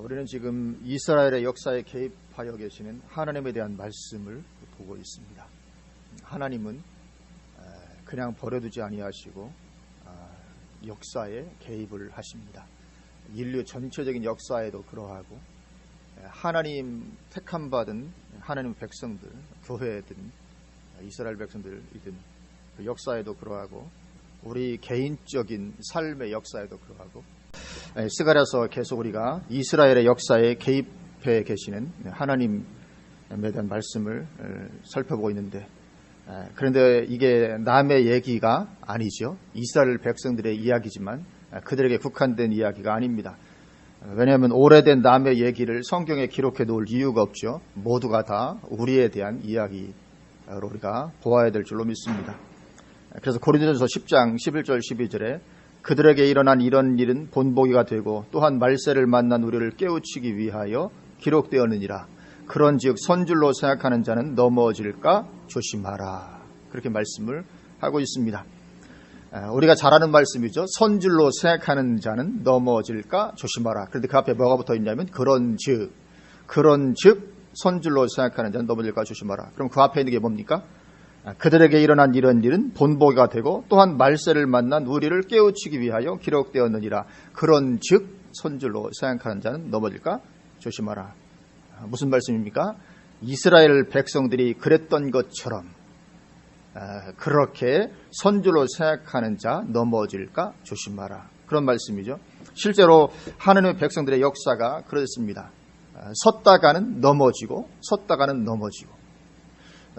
우리는 지금 이스라엘의 역사에 개입하여 계시는 하나님에 대한 말씀을 보고 있습니다. 하나님은 그냥 버려두지 아니하시고 역사에 개입을 하십니다. 인류 전체적인 역사에도 그러하고 하나님 택함 받은 하나님 백성들, 교회든 이스라엘 백성들이든 그 역사에도 그러하고 우리 개인적인 삶의 역사에도 그러하고 스가랴서 계속 우리가 이스라엘의 역사에 개입해 계시는 하나님에 대한 말씀을 살펴보고 있는데, 그런데 이게 남의 얘기가 아니죠. 이스라엘 백성들의 이야기지만 그들에게 국한된 이야기가 아닙니다. 왜냐하면 오래된 남의 얘기를 성경에 기록해 놓을 이유가 없죠. 모두가 다 우리에 대한 이야기로 우리가 보아야 될 줄로 믿습니다. 그래서 고린도전서 10장 11절 12절에 그들에게 일어난 이런 일은 본보기가 되고 또한 말세를 만난 우리를 깨우치기 위하여 기록되었느니라. 그런즉 선줄로 생각하는 자는 넘어질까 조심하라. 그렇게 말씀을 하고 있습니다. 우리가 잘 아는 말씀이죠. 선줄로 생각하는 자는 넘어질까 조심하라. 그런데 그 앞에 뭐가 붙어 있냐면 그런즉 선줄로 생각하는 자는 넘어질까 조심하라. 그럼 그 앞에 있는 게 뭡니까? 그들에게 일어난 이런 일은 본보기가 되고 또한 말세를 만난 우리를 깨우치기 위하여 기록되었느니라. 그런즉 선줄로 생각하는 자는 넘어질까 조심하라. 무슨 말씀입니까? 이스라엘 백성들이 그랬던 것처럼 그렇게 선줄로 생각하는 자 넘어질까 조심하라. 그런 말씀이죠. 실제로 하나님의 백성들의 역사가 그렇습니다. 섰다가는 넘어지고 섰다가는 넘어지고,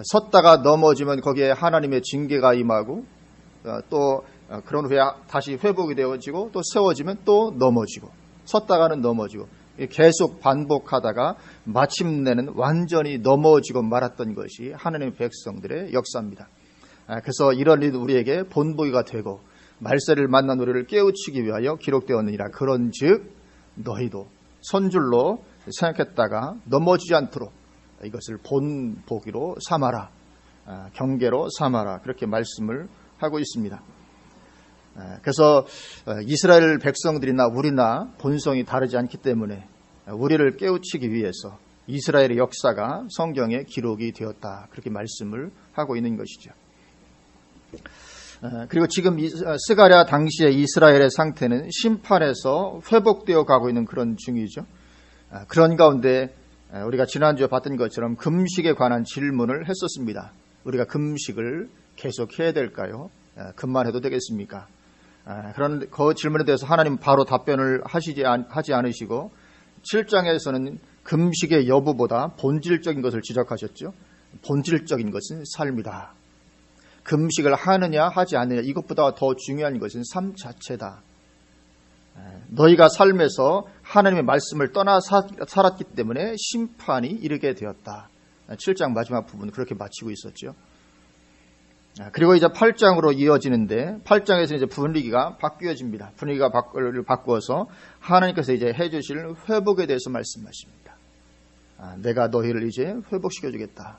섰다가 넘어지면 거기에 하나님의 징계가 임하고 또 그런 후에 다시 회복이 되어지고 또 세워지면 또 넘어지고, 섰다가는 넘어지고, 계속 반복하다가 마침내는 완전히 넘어지고 말았던 것이 하나님의 백성들의 역사입니다. 그래서 이런 일이 우리에게 본보기가 되고 말세를 만난 우리를 깨우치기 위하여 기록되었느니라. 그런즉 너희도 선줄로 생각했다가 넘어지지 않도록 이것을 본보기로 삼아라, 경계로 삼아라. 그렇게 말씀을 하고 있습니다. 그래서 이스라엘 백성들이나 우리나 본성이 다르지 않기 때문에 우리를 깨우치기 위해서 이스라엘의 역사가 성경에 기록이 되었다. 그렇게 말씀을 하고 있는 것이죠. 그리고 지금 스가랴 당시의 이스라엘의 상태는 심판에서 회복되어 가고 있는 그런 중이죠. 그런 가운데 우리가 지난주에 봤던 것처럼 금식에 관한 질문을 했었습니다. 우리가 금식을 계속 해야 될까요? 금만 해도 되겠습니까? 그런 그 질문에 대해서 하나님 바로 답변을 하지 않으시고 7장에서는 금식의 여부보다 본질적인 것을 지적하셨죠. 본질적인 것은 삶이다. 금식을 하느냐 하지 않느냐, 이것보다 더 중요한 것은 삶 자체다. 너희가 삶에서 하나님의 말씀을 떠나 살았기 때문에 심판이 이르게 되었다. 7장 마지막 부분은 그렇게 마치고 있었죠. 그리고 이제 8장으로 이어지는데 8장에서 이제 분위기가 바뀌어집니다. 분위기가 바꾸어서 하나님께서 이제 해주실 회복에 대해서 말씀하십니다. 내가 너희를 이제 회복시켜 주겠다.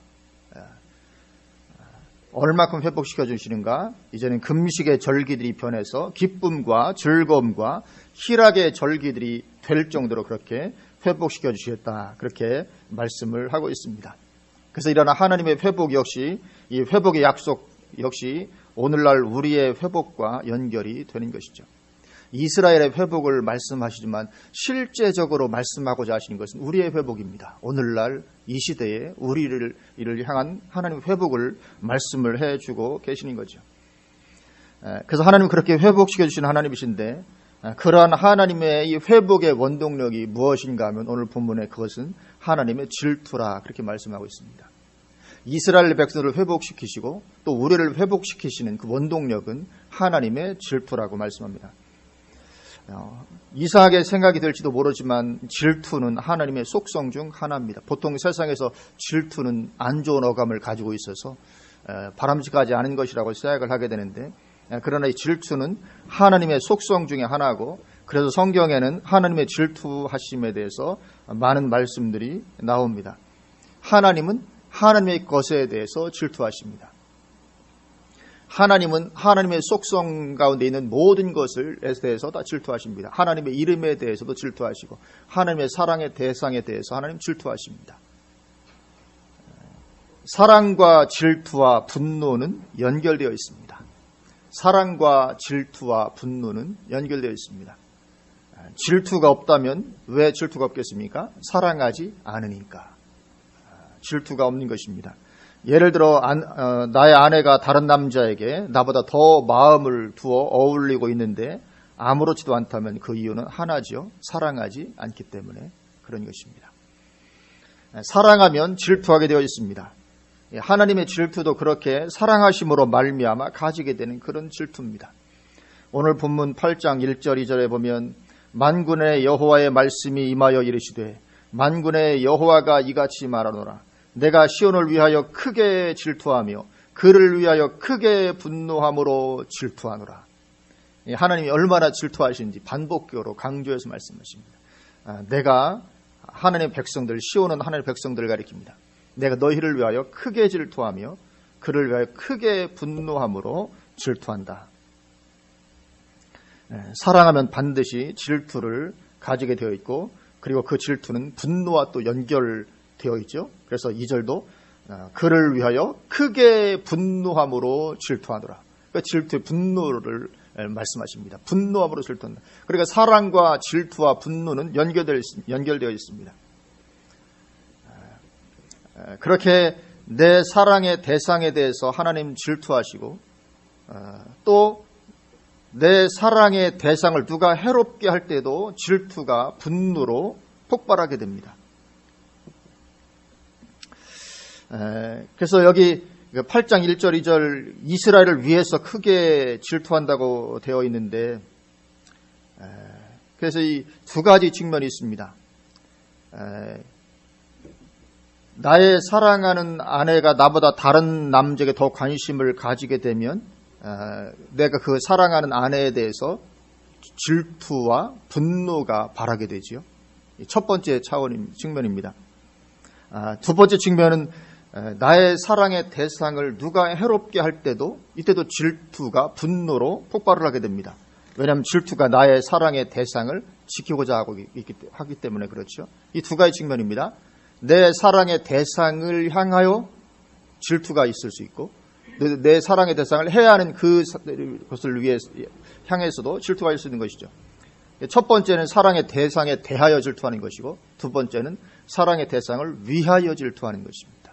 얼마큼 회복시켜 주시는가? 이제는 금식의 절기들이 변해서 기쁨과 즐거움과 희락의 절기들이 될 정도로 그렇게 회복시켜 주시겠다. 그렇게 말씀을 하고 있습니다. 그래서 이러한 하나님의 회복 역시, 이 회복의 약속 역시 오늘날 우리의 회복과 연결이 되는 것이죠. 이스라엘의 회복을 말씀하시지만 실제적으로 말씀하고자 하시는 것은 우리의 회복입니다. 오늘날 이 시대에 우리를 향한 하나님의 회복을 말씀을 해주고 계시는 거죠. 그래서 하나님은 그렇게 회복시켜 주시는 하나님이신데, 그러한 하나님의 이 회복의 원동력이 무엇인가 하면 오늘 본문에 그것은 하나님의 질투라 그렇게 말씀하고 있습니다. 이스라엘 백성들을 회복시키시고 또 우리를 회복시키시는 그 원동력은 하나님의 질투라고 말씀합니다. 이상하게 생각이 될지도 모르지만 질투는 하나님의 속성 중 하나입니다. 보통 세상에서 질투는 안 좋은 어감을 가지고 있어서 바람직하지 않은 것이라고 생각을 하게 되는데, 그러나 이 질투는 하나님의 속성 중에 하나고, 그래서 성경에는 하나님의 질투하심에 대해서 많은 말씀들이 나옵니다. 하나님은 하나님의 것에 대해서 질투하십니다. 하나님은 하나님의 속성 가운데 있는 모든 것을 대해서 다 질투하십니다. 하나님의 이름에 대해서도 질투하시고 하나님의 사랑의 대상에 대해서 하나님 질투하십니다. 사랑과 질투와 분노는 연결되어 있습니다. 사랑과 질투와 분노는 연결되어 있습니다. 질투가 없다면 왜 질투가 없겠습니까? 사랑하지 않으니까 질투가 없는 것입니다. 예를 들어 나의 아내가 다른 남자에게 나보다 더 마음을 두어 어울리고 있는데 아무렇지도 않다면 그 이유는 하나지요. 사랑하지 않기 때문에 그런 것입니다. 사랑하면 질투하게 되어 있습니다. 하나님의 질투도 그렇게 사랑하심으로 말미암아 가지게 되는 그런 질투입니다. 오늘 본문 8장 1절 2절에 보면 만군의 여호와의 말씀이 임하여 이르시되 만군의 여호와가 이같이 말하노라. 내가 시온을 위하여 크게 질투하며 그를 위하여 크게 분노함으로 질투하노라. 하나님이 얼마나 질투하시는지 반복적으로 강조해서 말씀하십니다. 내가 하나님의 백성들, 시온은 하나님의 백성들을 가리킵니다. 내가 너희를 위하여 크게 질투하며 그를 위하여 크게 분노함으로 질투한다. 사랑하면 반드시 질투를 가지게 되어 있고 그리고 그 질투는 분노와 또 연결되어 있죠. 그래서 2절도 그를 위하여 크게 분노함으로 질투하노라. 그러니까 질투의 분노를 말씀하십니다. 분노함으로 질투한다. 그러니까 사랑과 질투와 분노는 연결되어 있습니다. 그렇게 내 사랑의 대상에 대해서 하나님 질투하시고 또 내 사랑의 대상을 누가 해롭게 할 때도 질투가 분노로 폭발하게 됩니다. 그래서 여기 8장 1절 2절 이스라엘을 위해서 크게 질투한다고 되어 있는데 그래서 이 두 가지 측면이 있습니다. 나의 사랑하는 아내가 나보다 다른 남자에게 더 관심을 가지게 되면 내가 그 사랑하는 아내에 대해서 질투와 분노가 발하게 되지요. 첫 번째 측면입니다. 두 번째 측면은 나의 사랑의 대상을 누가 해롭게 할 때도 이때도 질투가 분노로 폭발을 하게 됩니다. 왜냐하면 질투가 나의 사랑의 대상을 지키고자 하기 때문에 그렇죠. 이 두 가지 측면입니다. 내 사랑의 대상을 향하여 질투가 있을 수 있고 내 사랑의 대상을 해야 하는 그것을 위해 향해서도 질투가 있을 수 있는 것이죠. 첫 번째는 사랑의 대상에 대하여 질투하는 것이고 두 번째는 사랑의 대상을 위하여 질투하는 것입니다.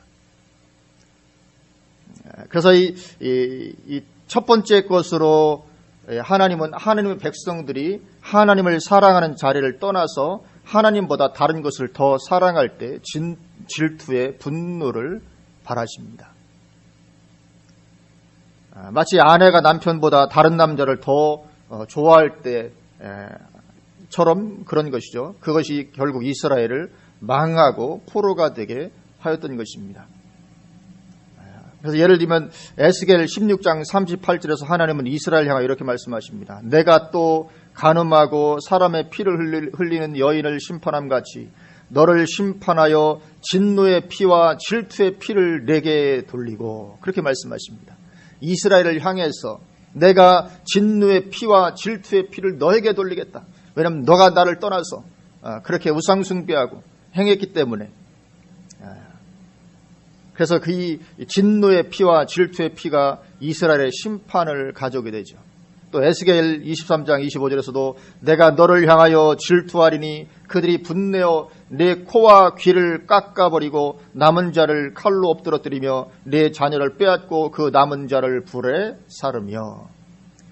그래서 이 첫 번째 것으로 하나님은 하나님의 백성들이 하나님을 사랑하는 자리를 떠나서 하나님보다 다른 것을 더 사랑할 때 질투의 분노를 발하십니다. 마치 아내가 남편보다 다른 남자를 더 좋아할 때처럼 그런 것이죠. 그것이 결국 이스라엘을 망하고 포로가 되게 하였던 것입니다. 그래서 예를 들면 에스겔 16장 38절에서 하나님은 이스라엘 향하여 이렇게 말씀하십니다. 내가 또 간음하고 사람의 피를 흘리는 여인을 심판함같이 너를 심판하여 진노의 피와 질투의 피를 내게 돌리고 그렇게 말씀하십니다. 이스라엘을 향해서 내가 진노의 피와 질투의 피를 너에게 돌리겠다. 왜냐하면 너가 나를 떠나서 그렇게 우상숭배하고 행했기 때문에. 그래서 그 진노의 피와 질투의 피가 이스라엘의 심판을 가져오게 되죠. 또 에스겔 23장 25절에서도 내가 너를 향하여 질투하리니 그들이 분내어 내 코와 귀를 깎아버리고 남은 자를 칼로 엎드러뜨리며 내 자녀를 빼앗고 그 남은 자를 불에 사르며.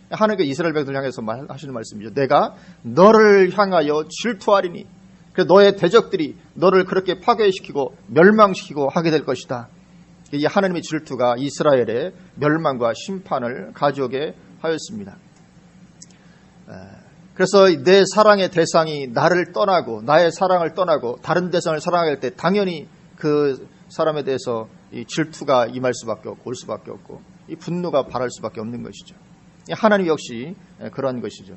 하나님께 이스라엘 백성을 향해서 하시는 말씀이죠. 내가 너를 향하여 질투하리니 그래서 너의 대적들이 너를 그렇게 파괴시키고 멸망시키고 하게 될 것이다. 이 하나님의 질투가 이스라엘의 멸망과 심판을 가져오게 하였습니다. 그래서 내 사랑의 대상이 나를 떠나고 나의 사랑을 떠나고 다른 대상을 사랑할 때 당연히 그 사람에 대해서 이 질투가 임할 수밖에 없고 올 수밖에 없고 이 분노가 발할 수밖에 없는 것이죠. 하나님 역시 그러한 것이죠.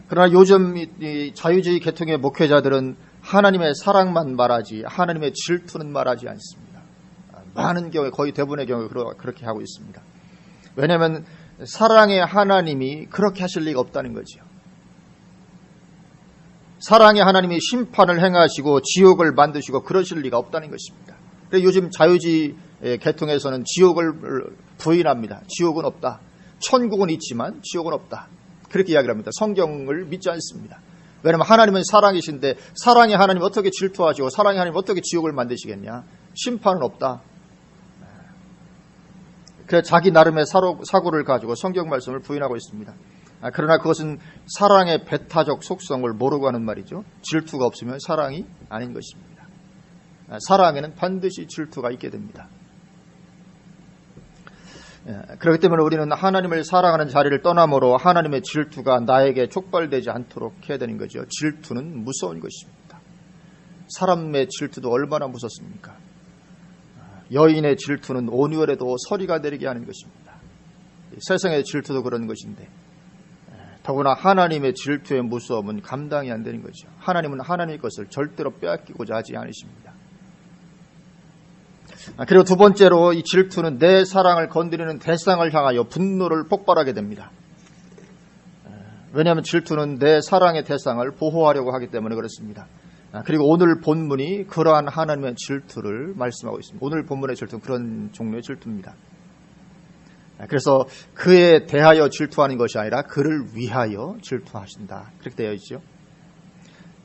그러나 요즘 이 자유주의 계통의 목회자들은 하나님의 사랑만 말하지 하나님의 질투는 말하지 않습니다. 많은 경우에 거의 대부분의 경우에 그렇게 하고 있습니다. 왜냐하면 사랑의 하나님이 그렇게 하실 리가 없다는 거죠. 사랑의 하나님이 심판을 행하시고 지옥을 만드시고 그러실 리가 없다는 것입니다. 그래서 요즘 자유주의 계통에서는 지옥을 부인합니다. 지옥은 없다. 천국은 있지만 지옥은 없다. 그렇게 이야기를 합니다. 성경을 믿지 않습니다. 왜냐하면 하나님은 사랑이신데 사랑의 하나님 어떻게 질투하시고 사랑의 하나님 어떻게 지옥을 만드시겠냐. 심판은 없다. 그래서 자기 나름의 사고를 가지고 성경 말씀을 부인하고 있습니다. 그러나 그것은 사랑의 배타적 속성을 모르고 하는 말이죠. 질투가 없으면 사랑이 아닌 것입니다. 사랑에는 반드시 질투가 있게 됩니다. 그렇기 때문에 우리는 하나님을 사랑하는 자리를 떠나므로 하나님의 질투가 나에게 촉발되지 않도록 해야 되는 거죠. 질투는 무서운 것입니다. 사람의 질투도 얼마나 무섭습니까? 여인의 질투는 온유월에도 서리가 내리게 하는 것입니다. 세상의 질투도 그런 것인데 더구나 하나님의 질투의 무서움은 감당이 안 되는 거죠. 하나님은 하나님의 것을 절대로 빼앗기고자 하지 않으십니다. 그리고 두 번째로 이 질투는 내 사랑을 건드리는 대상을 향하여 분노를 폭발하게 됩니다. 왜냐하면 질투는 내 사랑의 대상을 보호하려고 하기 때문에 그렇습니다. 그리고 오늘 본문이 그러한 하나님의 질투를 말씀하고 있습니다. 오늘 본문의 질투는 그런 종류의 질투입니다. 그래서 그에 대하여 질투하는 것이 아니라 그를 위하여 질투하신다. 그렇게 되어 있죠.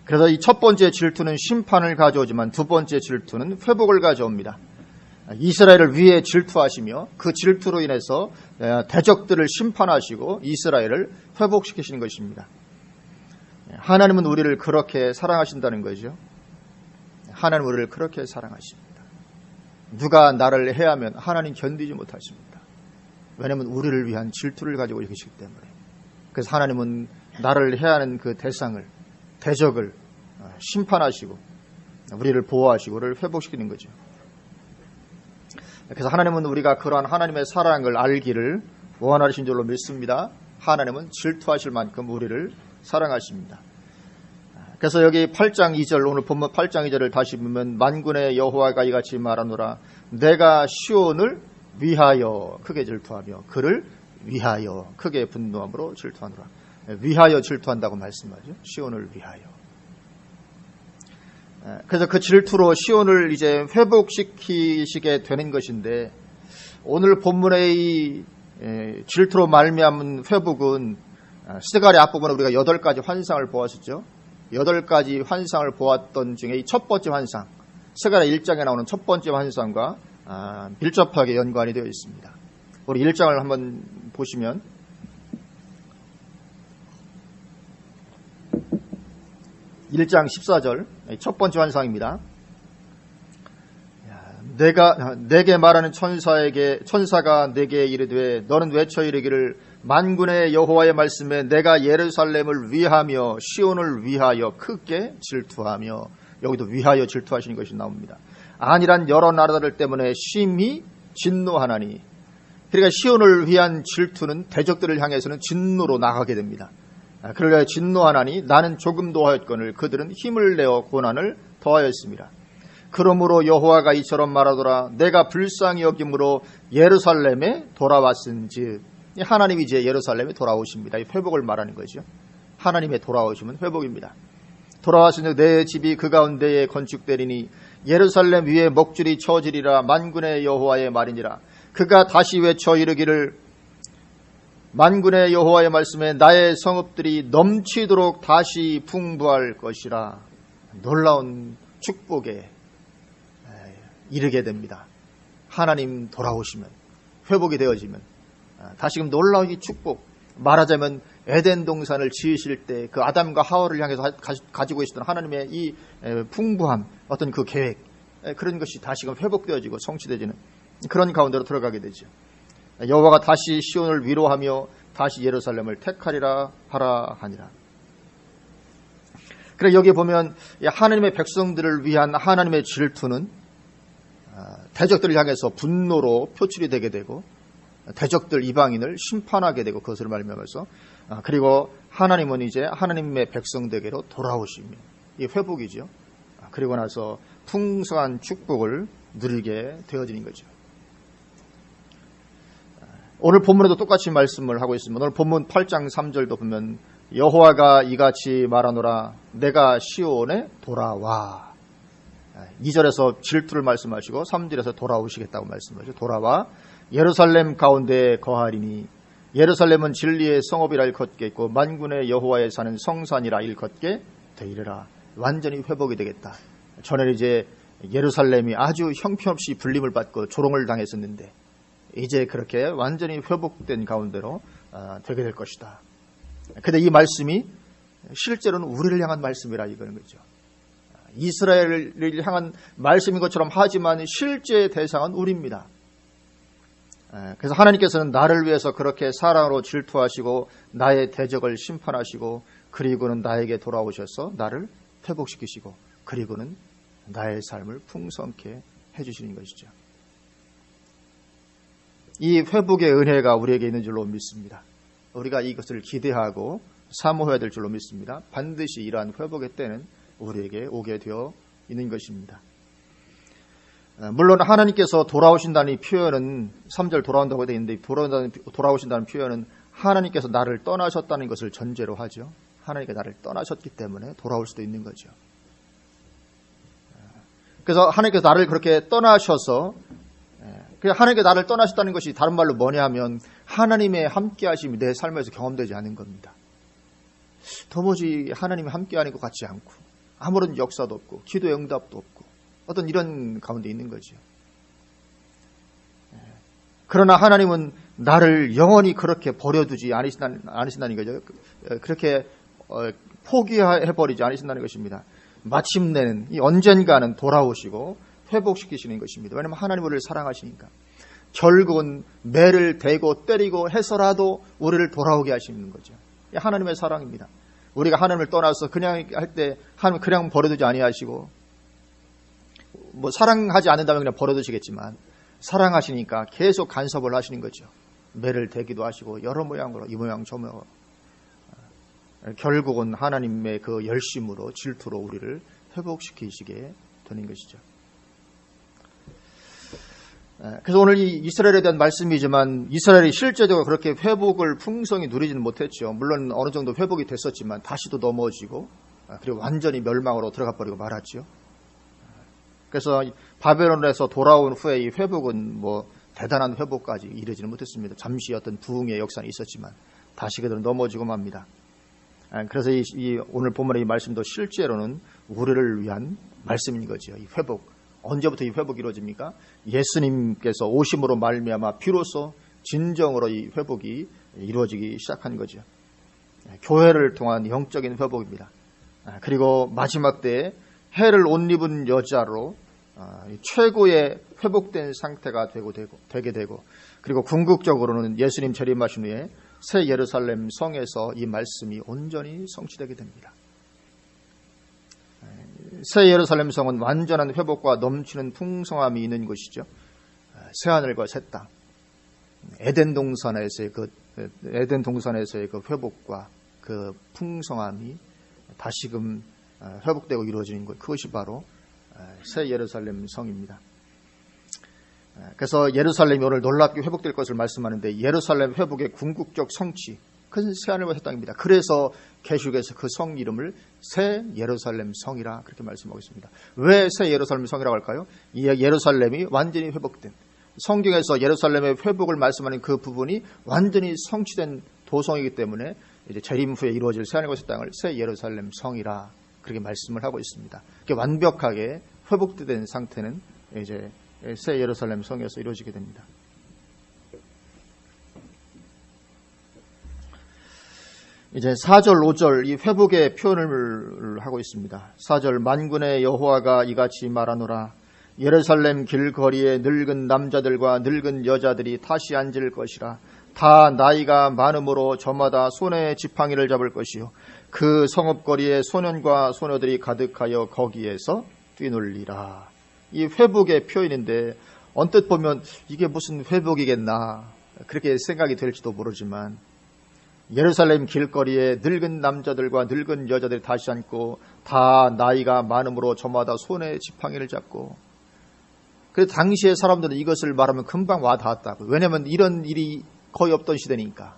그래서 이 첫 번째 질투는 심판을 가져오지만 두 번째 질투는 회복을 가져옵니다. 이스라엘을 위해 질투하시며 그 질투로 인해서 대적들을 심판하시고 이스라엘을 회복시키시는 것입니다. 하나님은 우리를 그렇게 사랑하신다는 거죠. 하나님은 우리를 그렇게 사랑하십니다. 누가 나를 해하면 하나님 견디지 못하십니다. 왜냐하면 우리를 위한 질투를 가지고 계시기 때문에. 그래서 하나님은 나를 해하는 그 대상을, 대적을 심판하시고 우리를 보호하시고 우리를 회복시키는 거죠. 그래서 하나님은 우리가 그러한 하나님의 사랑을 알기를 원하신 줄로 믿습니다. 하나님은 질투하실 만큼 우리를 사랑하십니다. 그래서 여기 8장 2절, 오늘 본문 8장 2절을 다시 보면 만군의 여호와가 이같이 말하노라. 내가 시온을 위하여 크게 질투하며 그를 위하여 크게 분노함으로 질투하노라. 위하여 질투한다고 말씀하죠. 시온을 위하여. 그래서 그 질투로 시온을 이제 회복시키시게 되는 것인데 오늘 본문의 이 질투로 말미암은 회복은 스데갈의 앞부분에 우리가 8가지 환상을 보았었죠. 8가지 환상을 보았던 중에 이 첫 번째 환상, 스데갈의 1장에 나오는 첫 번째 환상과 밀접하게 연관이 되어 있습니다. 우리 1장을 한번 보시면 1장 14절 첫 번째 환상입니다. 내게 말하는 천사가 내게 이르되 너는 외쳐 이르기를 만군의 여호와의 말씀에 내가 예루살렘을 위하며 시온을 위하여 크게 질투하며, 여기도 위하여 질투하시는 것이 나옵니다. 아니란 여러 나라들 때문에 심히 진노하나니. 그러니까 시온을 위한 질투는 대적들을 향해서는 진노로 나가게 됩니다. 그러려 진노하나니 나는 조금도 하였거늘 그들은 힘을 내어 고난을 더하였습니다. 그러므로 여호와가 이처럼 말하더라. 내가 불쌍히 여김으로 예루살렘에 돌아왔은즉. 하나님이 이제 예루살렘에 돌아오십니다. 이 회복을 말하는 거죠. 하나님의 돌아오심은 회복입니다. 돌아왔은즉 내 집이 그 가운데에 건축되리니 예루살렘 위에 먹줄이 쳐지리라. 만군의 여호와의 말이니라. 그가 다시 외쳐 이르기를 만군의 여호와의 말씀에 나의 성읍들이 넘치도록 다시 풍부할 것이라. 놀라운 축복에 이르게 됩니다. 하나님 돌아오시면, 회복이 되어지면 다시금 놀라운 이 축복, 말하자면 에덴 동산을 지으실 때 그 아담과 하와를 향해서 가지고 계시던 하나님의 이 풍부함, 어떤 그 계획, 그런 것이 다시금 회복되어지고 성취되어지는 그런 가운데로 들어가게 되죠. 여호와가 다시 시온을 위로하며 다시 예루살렘을 택하리라 하라 하니라. 그래 여기 보면 하나님의 백성들을 위한 하나님의 질투는 대적들을 향해서 분노로 표출이 되게 되고 대적들 이방인을 심판하게 되고 그것을 말미암아서 그리고 하나님은 이제 하나님의 백성들에게로 돌아오시며 이 회복이죠. 그리고 나서 풍성한 축복을 누리게 되어지는 거죠. 오늘 본문에도 똑같이 말씀을 하고 있습니다. 오늘 본문 8장 3절도 보면 여호와가 이같이 말하노라 내가 시온에 돌아와. 2절에서 질투를 말씀하시고 3절에서 돌아오시겠다고 말씀하시죠. 돌아와 예루살렘 가운데 거하리니 예루살렘은 진리의 성읍이라 일컫겠고 만군의 여호와에 사는 성산이라 일컫게 되리라. 완전히 회복이 되겠다. 전에 이제 예루살렘이 아주 형편없이 불림을 받고 조롱을 당했었는데 이제 그렇게 완전히 회복된 가운데로 되게 될 것이다. 근데 이 말씀이 실제로는 우리를 향한 말씀이라 이거는 거죠. 이스라엘을 향한 말씀인 것처럼 하지만 실제 대상은 우리입니다. 그래서 하나님께서는 나를 위해서 그렇게 사랑으로 질투하시고 나의 대적을 심판하시고 그리고는 나에게 돌아오셔서 나를 회복시키시고 그리고는 나의 삶을 풍성케 해주시는 것이죠. 이 회복의 은혜가 우리에게 있는 줄로 믿습니다. 우리가 이것을 기대하고 사모해야 될 줄로 믿습니다. 반드시 이러한 회복의 때는 우리에게 오게 되어 있는 것입니다. 물론 하나님께서 돌아오신다는 표현은 3절 돌아온다고 되어 있는데 돌아오신다는 표현은 하나님께서 나를 떠나셨다는 것을 전제로 하죠. 하나님께서 나를 떠나셨기 때문에 돌아올 수도 있는 거죠. 그래서 하나님께서 나를 그렇게 떠나셔서 하나님께서 나를 떠나셨다는 것이 다른 말로 뭐냐 하면 하나님의 함께하심이 내 삶에서 경험되지 않은 겁니다. 도무지 하나님이 함께하는 것 같지 않고 아무런 역사도 없고 기도의 응답도 없고 어떤 이런 가운데 있는 거죠. 그러나 하나님은 나를 영원히 그렇게 버려두지 않으신다는 거죠. 그렇게 포기해버리지 않으신다는 것입니다. 마침내는 언젠가는 돌아오시고 회복시키시는 것입니다. 왜냐하면 하나님 우리를 사랑하시니까. 결국은 매를 대고 때리고 해서라도 우리를 돌아오게 하시는 거죠. 하나님의 사랑입니다. 우리가 하나님을 떠나서 그냥 할 때 하나님 그냥 버려두지 아니하시고 뭐 사랑하지 않는다면 그냥 버려두시겠지만 사랑하시니까 계속 간섭을 하시는 거죠. 매를 대기도 하시고 여러 모양으로 이 모양 저 모양으로 결국은 하나님의 그 열심으로 질투로 우리를 회복시키시게 되는 것이죠. 그래서 오늘 이 이스라엘에 대한 말씀이지만 이스라엘이 실제적으로 그렇게 회복을 풍성히 누리지는 못했죠. 물론 어느 정도 회복이 됐었지만 다시도 넘어지고 그리고 완전히 멸망으로 들어가 버리고 말았죠. 그래서 바벨론에서 돌아온 후에 이 회복은 뭐 대단한 회복까지 이르지는 못했습니다. 잠시 어떤 부흥의 역사는 있었지만 다시 그들은 넘어지고 맙니다. 그래서 이 오늘 본문의 이 말씀도 실제로는 우리를 위한 말씀인 거죠. 이 회복. 언제부터 이 회복이 이루어집니까? 예수님께서 오심으로 말미암아 비로소 진정으로 이 회복이 이루어지기 시작한 거죠. 교회를 통한 영적인 회복입니다. 그리고 마지막 때에 해를 옷 입은 여자로 최고의 회복된 상태가 되게 되고 그리고 궁극적으로는 예수님 재림하신 후에 새 예루살렘 성에서 이 말씀이 온전히 성취되게 됩니다. 새 예루살렘 성은 완전한 회복과 넘치는 풍성함이 있는 곳이죠. 새하늘과 새 땅, 에덴 동산에서의 그 회복과 그 풍성함이 다시금 회복되고 이루어지는 것, 그것이 바로 새 예루살렘 성입니다. 그래서 예루살렘이 오늘 놀랍게 회복될 것을 말씀하는데 예루살렘 회복의 궁극적 성취, 그것은 새하늘과 새 땅입니다. 그래서 계시록에서 그 성 이름을 새 예루살렘 성이라 그렇게 말씀하고 있습니다. 왜 새 예루살렘 성이라고 할까요? 이 예루살렘이 완전히 회복된, 성경에서 예루살렘의 회복을 말씀하는 그 부분이 완전히 성취된 도성이기 때문에 이제 재림 후에 이루어질 새하늘과 새 땅을 새 예루살렘 성이라 그렇게 말씀을 하고 있습니다. 완벽하게 회복된 상태는 이제 새 예루살렘 성에서 이루어지게 됩니다. 이제 4절, 5절 이 회복의 표현을 하고 있습니다. 4절 만군의 여호와가 이같이 말하노라 예루살렘 길거리에 늙은 남자들과 늙은 여자들이 다시 앉을 것이라 다 나이가 많음으로 저마다 손에 지팡이를 잡을 것이요 그 성읍거리에 소년과 소녀들이 가득하여 거기에서 뛰놀리라. 이 회복의 표현인데 언뜻 보면 이게 무슨 회복이겠나 그렇게 생각이 될지도 모르지만 예루살렘 길거리에 늙은 남자들과 늙은 여자들이 다시 앉고 다 나이가 많음으로 저마다 손에 지팡이를 잡고 그래서 당시의 사람들은 이것을 말하면 금방 와 닿았다고. 왜냐하면 이런 일이 거의 없던 시대니까.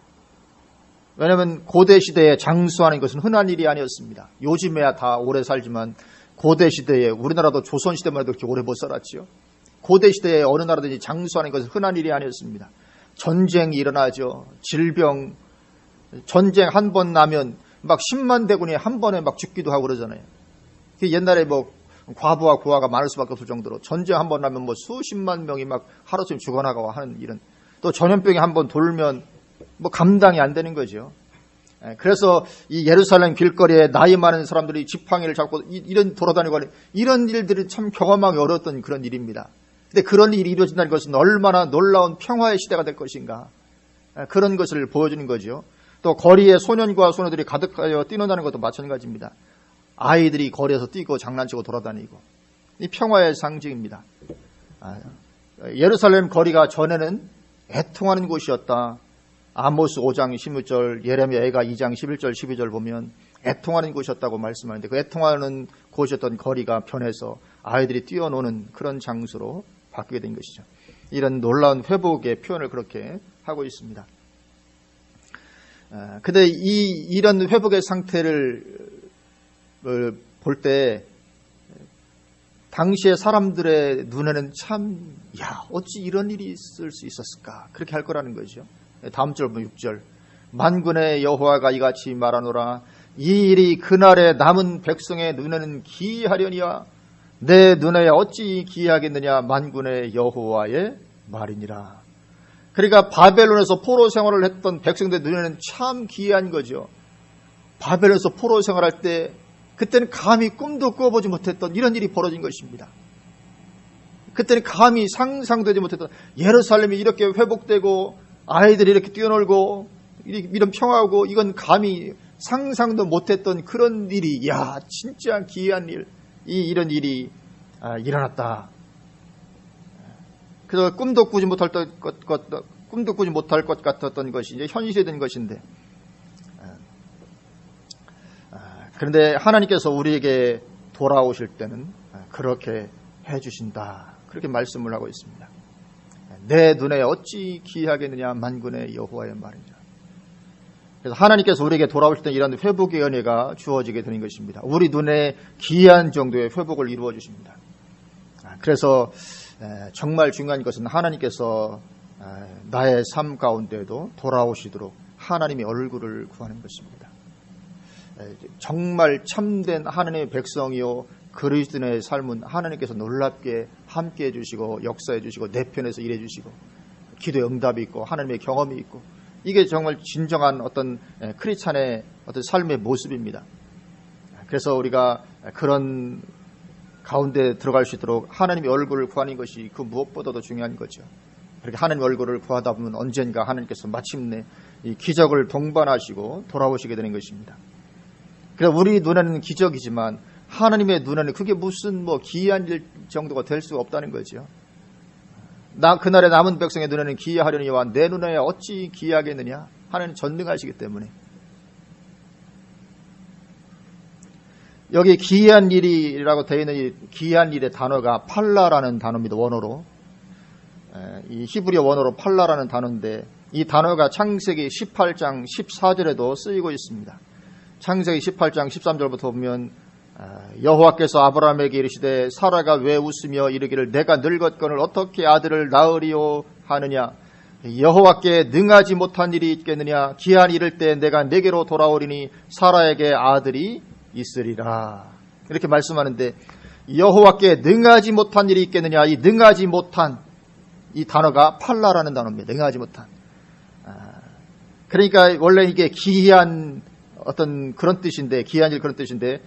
왜냐하면 고대 시대에 장수하는 것은 흔한 일이 아니었습니다. 요즘에야 다 오래 살지만 고대 시대에, 우리나라도 조선 시대만 해도 그렇게 오래 못 살았죠. 고대 시대에 어느 나라든지 장수하는 것은 흔한 일이 아니었습니다. 전쟁이 일어나죠. 질병, 전쟁 한 번 나면 막 10만 대군이 한 번에 막 죽기도 하고 그러잖아요. 옛날에 뭐 과부와 고아가 많을 수밖에 없을 정도로 전쟁 한 번 나면 뭐 수십만 명이 막 하루쯤 죽어나가고 하는 이런, 또 전염병이 한 번 돌면 뭐 감당이 안 되는 거죠. 그래서 이 예루살렘 길거리에 나이 많은 사람들이 지팡이를 잡고 이런 돌아다니고 하는 이런 일들이 참 경험하기 어려웠던 그런 일입니다. 근데 그런 일이 이루어진다는 것은 얼마나 놀라운 평화의 시대가 될 것인가, 그런 것을 보여주는 거죠. 또 거리에 소년과 소녀들이 가득하여 뛰어나는 것도 마찬가지입니다. 아이들이 거리에서 뛰고 장난치고 돌아다니고, 이 평화의 상징입니다. 예루살렘 거리가 전에는 애통하는 곳이었다. 아모스 5장 16절, 예레미야가 2장 11절 12절 보면 애통하는 곳이었다고 말씀하는데, 그 애통하는 곳이었던 거리가 변해서 아이들이 뛰어노는 그런 장소로 바뀌게 된 것이죠. 이런 놀라운 회복의 표현을 그렇게 하고 있습니다. 근데 이런 회복의 상태를 볼 때 당시의 사람들의 눈에는 참, 어찌 이런 일이 있을 수 있었을까, 그렇게 할 거라는 거죠. 다음 절 보면 6절, 만군의 여호와가 이같이 말하노라. 이 일이 그날의 남은 백성의 눈에는 기이하려니와 내 눈에 어찌 기이하겠느냐, 만군의 여호와의 말이니라. 그러니까 바벨론에서 포로 생활을 했던 백성들 눈에는 참 기이한 거죠. 바벨론에서 포로 생활할 때 그때는 감히 꿈도 꾸어보지 못했던 이런 일이 벌어진 것입니다. 그때는 감히 상상되지 못했던, 예루살렘이 이렇게 회복되고 아이들이 이렇게 뛰어놀고 이런 평화하고, 이건 감히 상상도 못했던 그런 일이, 진짜 기이한 일, 이런 일이 일어났다. 그래서 꿈도 꾸지 못할 것 같았던 것이 이제 현실이 된 것인데, 그런데 하나님께서 우리에게 돌아오실 때는 그렇게 해주신다, 그렇게 말씀을 하고 있습니다. 내 눈에 어찌 기이하겠느냐, 만군의 여호와의 말이니라. 그래서 하나님께서 우리에게 돌아오실 때 이런 회복의 은혜가 주어지게 되는 것입니다. 우리 눈에 기이한 정도의 회복을 이루어 주십니다. 그래서 정말 중요한 것은 하나님께서 나의 삶 가운데도 돌아오시도록 하나님의 얼굴을 구하는 것입니다. 정말 참된 하나님의 백성이요 그리스도인의 삶은 하나님께서 놀랍게 함께해 주시고 역사해 주시고 내 편에서 일해 주시고 기도의 응답이 있고 하나님의 경험이 있고, 이게 정말 진정한 어떤 크리스찬의 어떤 삶의 모습입니다. 그래서 우리가 그런 가운데 들어갈 수 있도록 하나님의 얼굴을 구하는 것이 그 무엇보다도 중요한 거죠. 그렇게 하나님의 얼굴을 구하다 보면 언젠가 하나님께서 마침내 이 기적을 동반하시고 돌아오시게 되는 것입니다. 그래서 우리 눈에는 기적이지만 하나님의 눈에는 그게 무슨 기이한 일 정도가 될 수가 없다는 거죠. 그날의 남은 백성의 눈에는 기이하려니와 내 눈에 어찌 기이하겠느냐, 하나님 전능하시기 때문에. 여기 기이한 일이라고 되어 있는 이 기이한 일의 단어가 팔라라는 단어입니다. 원어로, 이 히브리어 원어로 팔라라는 단어인데, 이 단어가 창세기 18장 14절에도 쓰이고 있습니다. 창세기 18장 13절부터 보면 여호와께서 아브라함에게 이르시되 사라가 왜 웃으며 이르기를 내가 늙었거늘 어떻게 아들을 낳으리요 하느냐, 여호와께 능하지 못한 일이 있겠느냐, 기한 이를 때 내가 내게로 돌아오리니 사라에게 아들이 있으리라, 이렇게 말씀하는데, 여호와께 능하지 못한 일이 있겠느냐, 이 능하지 못한 이 단어가 팔라라는 단어입니다. 능하지 못한. 그러니까 원래 이게 기이한 어떤 그런 뜻인데, 기이한 일 그런 뜻인데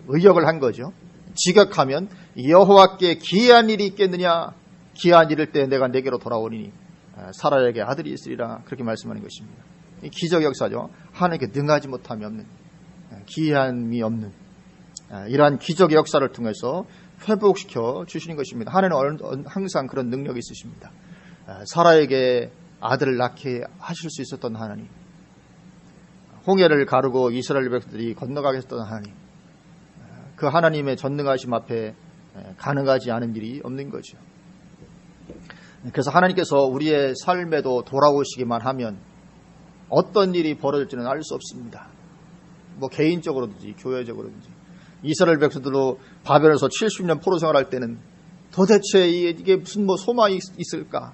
의역을 한 거죠. 직역하면 여호와께 기이한 일이 있겠느냐, 기이한 일일 때 내가 내게로 돌아오리니 사라에게 아들이 있으리라, 그렇게 말씀하는 것입니다. 이 기적 역사죠. 하나님께 능하지 못함이 없는, 기이함이 없는 이러한 기적의 역사를 통해서 회복시켜 주시는 것입니다. 하나님은 항상 그런 능력이 있으십니다. 사라에게 아들을 낳게 하실 수 있었던 하나님, 홍해를 가르고 이스라엘 백성들이 건너가게 했던 하나님, 그 하나님의 전능하심 앞에 가능하지 않은 일이 없는 거죠. 그래서 하나님께서 우리의 삶에도 돌아오시기만 하면 어떤 일이 벌어질지는 알 수 없습니다. 뭐 개인적으로든지 교회적으로든지. 이스라엘 백성들도 바벨에서 70년 포로 생활할 때는 도대체 이게 무슨 뭐 소망이 있을까?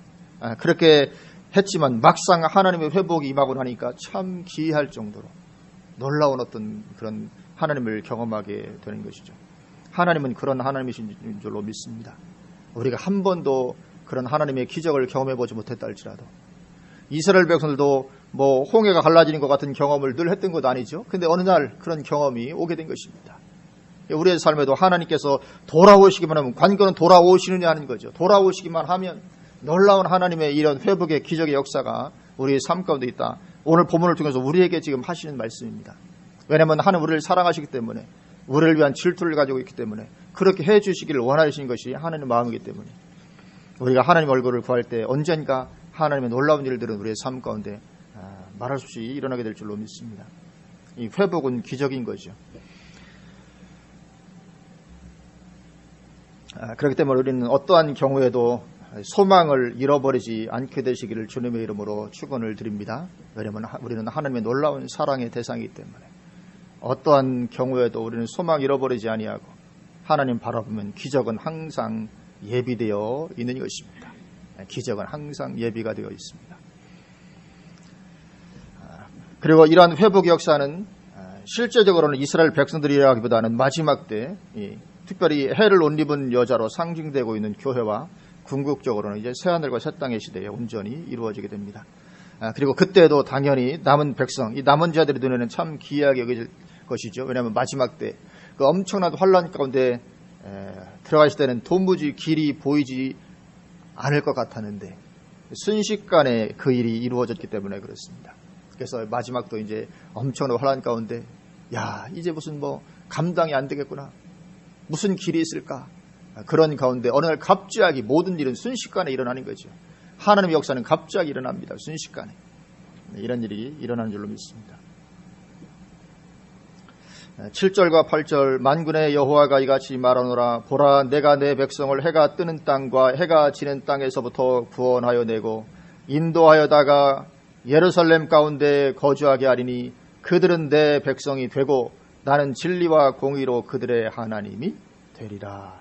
그렇게 했지만 막상 하나님의 회복이 임하고 나니까 참 기이할 정도로 놀라운 어떤 그런 하나님을 경험하게 되는 것이죠. 하나님은 그런 하나님이신 줄로 믿습니다. 우리가 한 번도 그런 하나님의 기적을 경험해보지 못했다 할지라도 이스라엘 백성들도 뭐 홍해가 갈라지는 것 같은 경험을 늘 했던 것 아니죠. 근데 어느 날 그런 경험이 오게 된 것입니다. 우리의 삶에도 하나님께서 돌아오시기만 하면 관건은 돌아오시느냐 하는 거죠. 돌아오시기만 하면 놀라운 하나님의 이런 회복의 기적의 역사가 우리의 삶 가운데 있다. 오늘 본문을 통해서 우리에게 지금 하시는 말씀입니다. 왜냐하면 하나님 우리를 사랑하시기 때문에 우리를 위한 질투를 가지고 있기 때문에 그렇게 해주시기를 원하시는 것이 하나님의 마음이기 때문에 우리가 하나님 얼굴을 구할 때 언젠가 하나님의 놀라운 일들은 우리의 삶 가운데 말할 수 없이 일어나게 될 줄로 믿습니다. 이 회복은 기적인 거죠. 그렇기 때문에 우리는 어떠한 경우에도 소망을 잃어버리지 않게 되시기를 주님의 이름으로 축원을 드립니다. 왜냐하면 우리는 하나님의 놀라운 사랑의 대상이기 때문에 어떠한 경우에도 우리는 소망 잃어버리지 아니하고 하나님 바라보면 기적은 항상 예비되어 있는 것입니다. 기적은 항상 예비가 되어 있습니다. 그리고 이러한 회복의 역사는 실제적으로는 이스라엘 백성들이라기보다는 마지막 때 특별히 해를 못 입은 여자로 상징되고 있는 교회와 궁극적으로는 이제 새하늘과 새 땅의 시대에 온전히 이루어지게 됩니다. 그리고 그때도 당연히 남은 백성, 이 남은 자들의 눈에는 참 기이하게 여겨질 것이죠. 왜냐하면 마지막 때 그 엄청난 환란 가운데 들어가실 때는 도무지 길이 보이지 않을 것 같았는데 순식간에 그 일이 이루어졌기 때문에 그렇습니다. 그래서 마지막도 이제 엄청난 환란 가운데 이제 무슨 뭐 감당이 안 되겠구나. 무슨 길이 있을까? 그런 가운데 어느 날 갑자기 모든 일은 순식간에 일어나는 거죠. 하나님의 역사는 갑자기 일어납니다. 순식간에. 이런 일이 일어나는 줄로 믿습니다. 7절과 8절 만군의 여호와가 이같이 말하노라. 보라, 내가 내 백성을 해가 뜨는 땅과 해가 지는 땅에서부터 구원하여 내고 인도하여다가 예루살렘 가운데 거주하게 하리니 그들은 내 백성이 되고 나는 진리와 공의로 그들의 하나님이 되리라.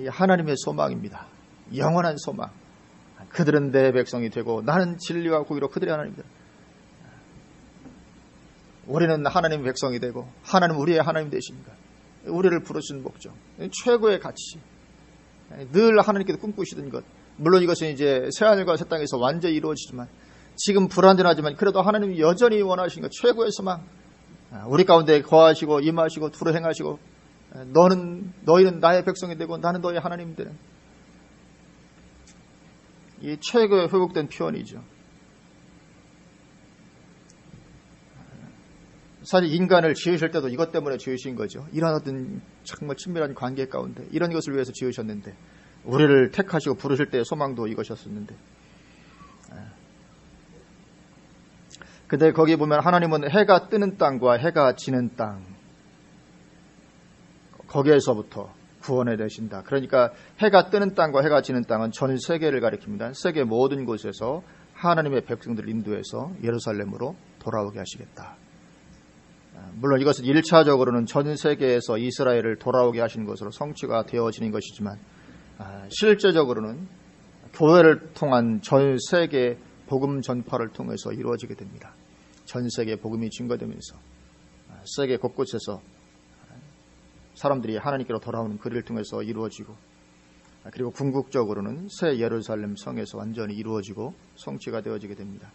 하나님의 소망입니다. 영원한 소망. 그들은 내 백성이 되고 나는 진리와 공의로 그들의 하나님이다. 우리는 하나님의 백성이 되고 하나님 우리의 하나님 되십니다. 우리를 부르신 목적, 최고의 가치, 늘 하나님께서 꿈꾸시던 것. 물론 이것은 이제 새하늘과 새 땅에서 완전히 이루어지지만 지금 불완전하지만 그래도 하나님이 여전히 원하시는 것, 최고의 소망. 우리 가운데 거하시고 임하시고 두루 행하시고 너희는 나의 백성이 되고 나는 너의 하나님이 되는 이 최고의 회복된 표현이죠. 사실 인간을 지으실 때도 이것 때문에 지으신 거죠. 이런 어떤 정말 친밀한 관계 가운데 이런 것을 위해서 지으셨는데 우리를 택하시고 부르실 때의 소망도 이것이었었는데 근데 거기 보면 하나님은 해가 뜨는 땅과 해가 지는 땅 거기에서부터 구원해 내신다. 그러니까 해가 뜨는 땅과 해가 지는 땅은 전 세계를 가리킵니다. 세계 모든 곳에서 하나님의 백성들을 인도해서 예루살렘으로 돌아오게 하시겠다. 물론 이것은 1차적으로는 전 세계에서 이스라엘을 돌아오게 하시는 것으로 성취가 되어지는 것이지만 실제적으로는 교회를 통한 전 세계 복음 전파를 통해서 이루어지게 됩니다. 전 세계 복음이 증거되면서 세계 곳곳에서 사람들이 하나님께로 돌아오는 그 일을 통해서 이루어지고 그리고 궁극적으로는 새 예루살렘 성에서 완전히 이루어지고 성취가 되어지게 됩니다.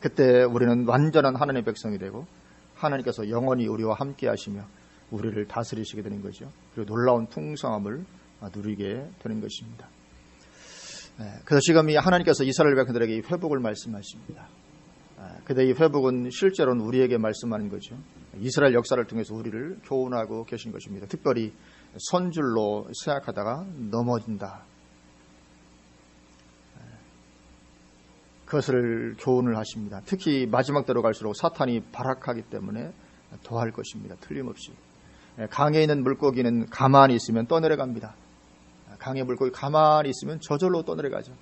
그때 우리는 완전한 하나님의 백성이 되고 하나님께서 영원히 우리와 함께 하시며 우리를 다스리시게 되는 거죠. 그리고 놀라운 풍성함을 누리게 되는 것입니다. 그래서 지금 이 하나님께서 이스라엘 백성들에게 이 회복을 말씀하십니다. 근데 이 회복은 실제로는 우리에게 말씀하는 거죠. 이스라엘 역사를 통해서 우리를 교훈하고 계신 것입니다. 특별히 선줄로 생각하다가 넘어진다. 그것을 교훈을 하십니다. 특히 마지막 때로 갈수록 사탄이 발악하기 때문에 더할 것입니다. 틀림없이. 강에 있는 물고기는 가만히 있으면 떠내려갑니다. 강의 물고기 가만히 있으면 저절로 떠내려가죠.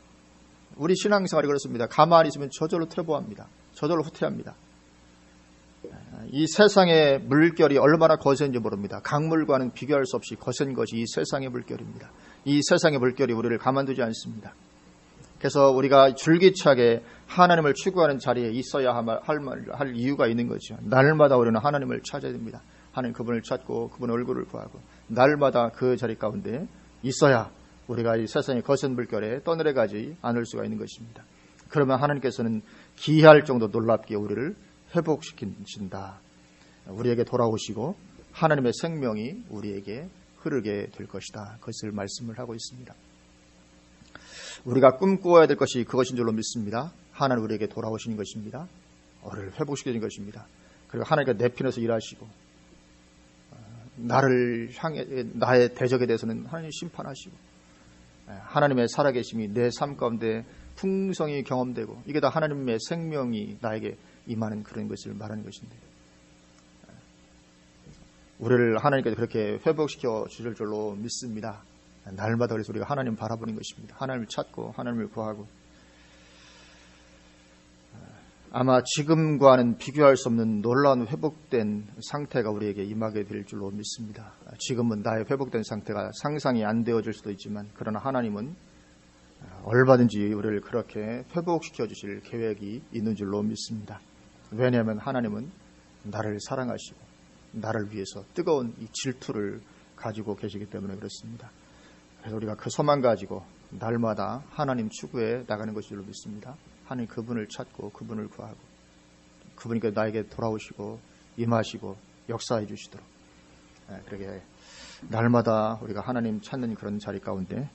우리 신앙생활이 그렇습니다. 가만히 있으면 저절로 퇴보합니다. 저절로 후퇴합니다. 이 세상의 물결이 얼마나 거센지 모릅니다. 강물과는 비교할 수 없이 거센 것이 이 세상의 물결입니다. 이 세상의 물결이 우리를 가만두지 않습니다. 그래서 우리가 줄기차게 하나님을 추구하는 자리에 있어야 할 이유가 있는 거죠. 날마다 우리는 하나님을 찾아야 됩니다. 하나님 그분을 찾고 그분의 얼굴을 구하고 날마다 그 자리 가운데 있어야 우리가 이 세상의 거센 물결에 떠내려가지 않을 수가 있는 것입니다. 그러면 하나님께서는 기이할 정도 놀랍게 우리를 회복시키신다. 우리에게 돌아오시고 하나님의 생명이 우리에게 흐르게 될 것이다. 그것을 말씀을 하고 있습니다. 우리가 꿈꾸어야 될 것이 그것인 줄로 믿습니다. 하나님 우리에게 돌아오시는 것입니다. 우리를 회복시키는 것입니다. 그리고 하나님께서 내 편에서 일하시고 나를 향해 나의 대적에 대해서는 하나님 심판하시고 하나님의 살아계심이 내 삶 가운데 풍성히 경험되고 이게 다 하나님의 생명이 나에게 임하는 그런 것을 말하는 것인데 우리를 하나님께서 그렇게 회복시켜 주실 줄로 믿습니다. 날마다 그래서 우리가 하나님 바라보는 것입니다. 하나님을 찾고 하나님을 구하고 아마 지금과는 비교할 수 없는 놀라운 회복된 상태가 우리에게 임하게 될 줄로 믿습니다. 지금은 나의 회복된 상태가 상상이 안 되어질 수도 있지만 그러나 하나님은 얼마든지 우리를 그렇게 회복시켜 주실 계획이 있는 줄로 믿습니다. 왜냐하면 하나님은 나를 사랑하시고 나를 위해서 뜨거운 이 질투를 가지고 계시기 때문에 그렇습니다. 그래서 우리가 그 소망 가지고 날마다 하나님 추구해 나가는 것인 줄로 믿습니다. 하나님 그분을 찾고 그분을 구하고 그분이 나에게 돌아오시고 임하시고 역사해 주시도록 그렇게 날마다 우리가 하나님 찾는 그런 자리 가운데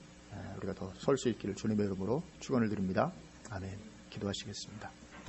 우리가 더 설 수 있기를 주님의 이름으로 축원을 드립니다. 아멘. 기도하시겠습니다.